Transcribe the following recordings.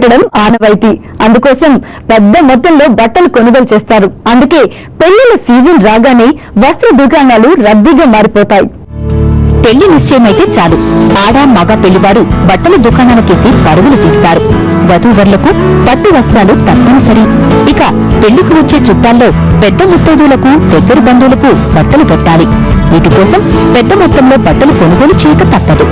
పెరగడం ఆనవాయితీ. అందుకోసం పెద్ద మొత్తంలో బట్టలు కొనుగోలు చేస్తారు. అందుకే పెళ్లిళ్ల సీజన్ రాగానే వస్త్ర దుకాణాలు రద్దీగా మారిపోతాయి. పెళ్లి నిశ్చయమైతే చాలు ఆడ మగ పెళ్లివారు బట్టల దుకాణాలకేసి పరుగులు తీస్తారు. వధూవరులకు పట్టు వస్త్రాలు తప్పనిసరి. ఇక పెళ్లికి వచ్చే చుట్టాల్లో పెద్ద ముత్తైదులకు దగ్గర బంధువులకు బట్టలు పెట్టాలి. వీటి కోసం పెద్ద మొత్తంలో బట్టలు కొనుగోలు చేయక తప్పదు.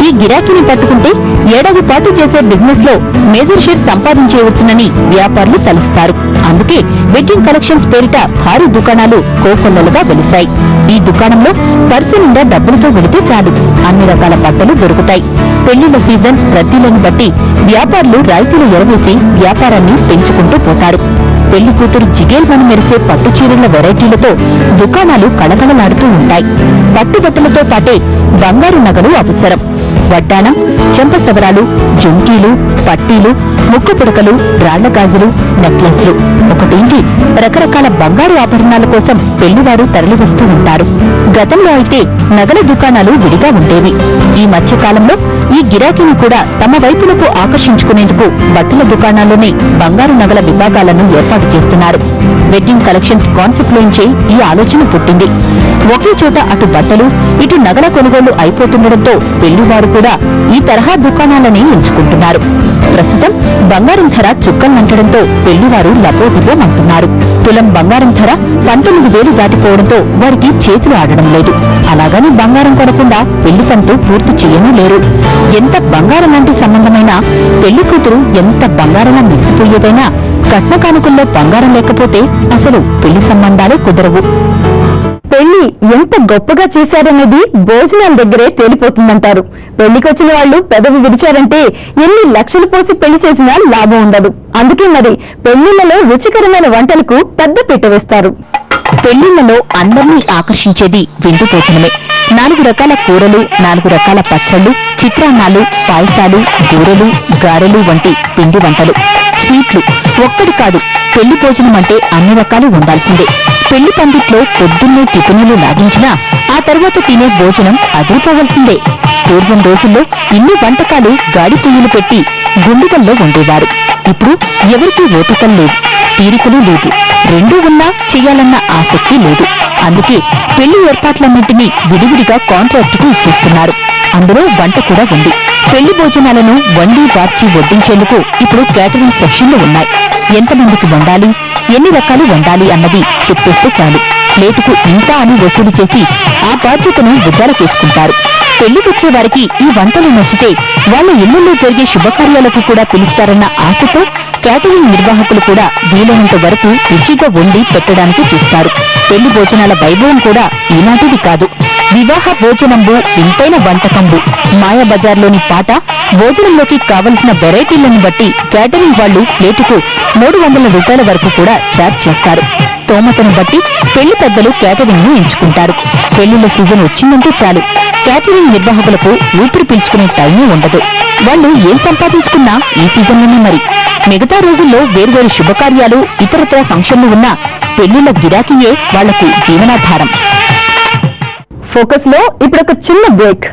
ఈ గిరాకీని పట్టుకుంటే ఏడాది పాటు చేసే బిజినెస్ లో మేజర్ షేర్ సంపాదించేయవచ్చునని వ్యాపారులు తలుస్తారు. అందుకే వెడ్డింగ్ కలెక్షన్స్ పేరిట భారీ దుకాణాలు కోకొల్లలుగా వెలిశాయి. ఈ దుకాణంలో పర్సు నిండా డబ్బులతో వెళితే చాలు అన్ని రకాల బట్టలు దొరుకుతాయి. పెళ్లిళ్ల సీజన్ రద్దీలను బట్టి వ్యాపారులు రాయితీలు ఎరవేసి వ్యాపారాన్ని పెంచుకుంటూ పోతారు. పెళ్లి కూతురు జిగేల్మని మెరిసే పట్టు చీరల వెరైటీలతో దుకాణాలు కళకళలాడుతూ ఉంటాయి. పట్టుబట్టలతో పాటే బంగారు నగలు అవసరం. వడ్డానం, చెంపసవరాలు, జుంకీలు, పట్టీలు, ముక్కు పుడకలు, రాళ్ల గాజులు, నెక్లెస్లు ఒకటేంటి రకరకాల బంగారు ఆభరణాల కోసం పెళ్లివారు తరలివస్తూ ఉంటారు. గతంలో అయితే నగల దుకాణాలు విడిగా ఉండేవి. ఈ మధ్య కాలంలో ఈ గిరాకీని కూడా తమ వైపునకు ఆకర్షించుకునేందుకు బట్టల దుకాణాల్లోనే బంగారు నగల విభాగాలను ఏర్పాటు చేస్తున్నారు. వెడ్డింగ్ కలెక్షన్స్ కాన్సెప్ట్ లోంచే ఈ ఆలోచన పుట్టింది. ఒకే చోట అటు బట్టలు ఇటు నగల కొనుగోళ్లు అయిపోతుండటంతో పెళ్లివారు కూడా ఈ తరహా దుకాణాలని ఎంచుకుంటున్నారు. ప్రస్తుతం బంగారం ధర చుక్కల్నంటడంతో పెళ్లివారు లపోదిపోమంటున్నారు. తులం బంగారం ధర 19,000 దాటిపోవడంతో వారికి చేతులు ఆడడం లేదు. అలాగని బంగారం కొనకుండా పెళ్లి తంతు పూర్తి చేయనూ లేరు. ఎంత బంగారం లాంటి సంబంధమైనా పెళ్లి కూతురు ఎంత బంగారంలా మెరిసిపోయేదైనా కట్న కానుకల్లో బంగారం లేకపోతే అసలు పెళ్లి సంబంధాలే కుదరవు. పెళ్లి ఎంత గొప్పగా చేశారనేది భోజనాల దగ్గరే తేలిపోతుందంటారు. పెళ్లికొచ్చిన వాళ్లు పెదవి విరిచారంటే ఎన్ని లక్షలు పోసి పెళ్లి చేసినా లాభం ఉండదు. అందుకే మరి పెళ్లిళ్లలో రుచికరమైన వంటలకు పెద్ద పీట వేస్తారు. పెళ్లిళ్లలో అందర్నీ ఆకర్షించేది విందు భోజనమే. 4 రకాల కూరలు, 4 రకాల పచ్చళ్లు, చిత్రాన్నాలు, పాయసాలు, బూరెలు, గారెలు వంటి పిండి వంటలు, స్వీట్లు ఒక్కటి కాదు. పెళ్లి భోజనం అంటే అన్ని రకాలు ఉండాల్సిందే. పెళ్లి పందిట్లో పొద్దున్నే టిఫినులు లాగించినా ఆ తర్వాత తినే భోజనం అదిరిపోవలసిందే. పూర్వం రోజుల్లో ఇన్ని వంటకాలు గాడి పొయ్యిలు పెట్టి గుండిగల్లో ఉండేవారు. ఇప్పుడు ఎవరికీ ఓపికం లేదు, తీరికలు లేదు. రెండూ ఉన్నా చెయ్యాలన్న ఆసక్తి లేదు. అందుకే పెళ్లి ఏర్పాట్లన్నింటినీ విడివిడిగా కాంట్రాక్టుకు ఇచ్చేస్తున్నారు. అందులో వంట కూడా ఉంది. పెళ్లి భోజనాలను వండి వార్చి వడ్డించేందుకు ఇప్పుడు కేటరింగ్ సెక్షన్లు ఉన్నాయి. ఎంతమందికి వండాలి, ఎన్ని రకాలు వండాలి అన్నది చెప్పేస్తే చాలు. ప్లేటుకు ఇంత అని వసూలు చేసి ఆ బాధ్యతను భుజాలకేసుకుంటారు. పెళ్లికొచ్చే వారికి ఈ వంటలు నచ్చితే వాళ్ళ ఇళ్లలో జరిగే శుభకార్యాలకు కూడా పిలుస్తారన్న ఆశతో కేటరింగ్ నిర్వాహకులు కూడా వీలైనంత వరకు రుచిగా వండి పెట్టడానికి చూస్తారు. పెళ్లి భోజనాల వైభవం కూడా ఈనాటిది కాదు. వివాహ భోజనంబు వింతైన వంటకంబు. మాయాబజార్లోని పాట భోజనంలోకి కావలసిన వెరైటీలను బట్టి కేటరింగ్ వాళ్లు ప్లేటుకు 300 రూపాయల వరకు కూడా ఛార్జ్ చేస్తారు. స్తోమతను బట్టి పెళ్లి పెద్దలు కేటరింగ్ ను ఎంచుకుంటారు. పెళ్లిళ్ల సీజన్ వచ్చిందంటే చాలు కేటరింగ్ నిర్వాహకులకు ఊపిరి పీల్చుకునే టైమే ఉండదు. వాళ్ళు ఏం సంపాదించుకున్నా ఈ సీజన్లోనే మరి. మిగతా రోజుల్లో వేర్వేరు శుభకార్యాలు, ఇతరత్ర ఫంక్షన్లు ఉన్నా పెళ్లిళ్ల గిరాకీయే వాళ్లకు జీవనాధారం. ఫోకస్ లో ఇప్పుడు ఒక చిన్న బ్రేక్.